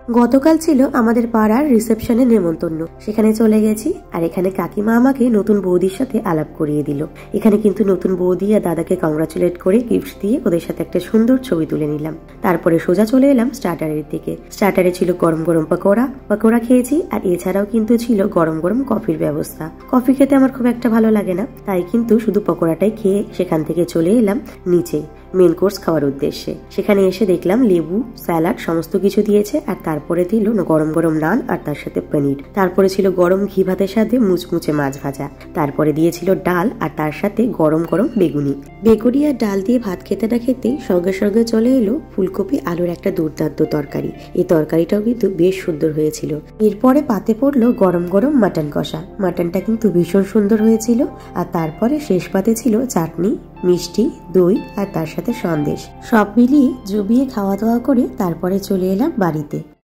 গতকাল ছিল আমাদের পাড়ার রিসেপশনে নেমন্তন্ন, সেখানে চলে গেছি। আর এখানে কাকিমা আমাকে নতুন বৌদির সাথে আলাপ করিয়ে দিল। এখানে কিন্তু নতুন বৌদি আর দাদাকে কংগ্রাচুলেট করে গিফট দিয়ে ওদের সাথে একটা সুন্দর ছবি তুলে নিলাম। তারপরে সোজা চলে এলাম স্টার্টারের দিকে। স্টার্টারে ছিল গরম গরম পকোড়া খেয়েছি, আর এছাড়াও কিন্তু ছিল গরম গরম কফির ব্যবস্থা। কফি খেতে আমার খুব একটা ভালো লাগে না, তাই কিন্তু শুধু পকোড়াটাই খেয়ে সেখান থেকে চলে এলাম নিচে মেন কোর্স খাওয়ার উদ্দেশ্যে। সেখানে এসে দেখলাম লেবু, স্যালাড সমস্ত কিছু দিয়েছে, আর তারপরে দিল গরম গরম নান আর তার সাথে পনির। তারপরে ছিল গরম ঘি ভাতের সাথে মুচমুচে মাছ ভাজা। তারপরে দিয়েছিল ডাল আর তার সাথে গরম গরম বেগুনি। আর ডাল দিয়ে ভাত খেতে না খেতেই সঙ্গে সঙ্গে চলে এলো ফুলকপি আলুর একটা দুর্দান্ত তরকারি। এই তরকারিটাও কিন্তু বেশ সুন্দর হয়েছিল। এরপরে পাতে পড়লো গরম গরম মাটন কষা। মাটনটা কিন্তু ভীষণ সুন্দর হয়েছিল। আর তারপরে শেষ পাতে ছিল চাটনি, মিষ্টি, দই আর তার সাথে সন্দেশ। সব মিলিয়ে জমিয়ে খাওয়া দাওয়া করে তারপরে চলে এলাম বাড়িতে।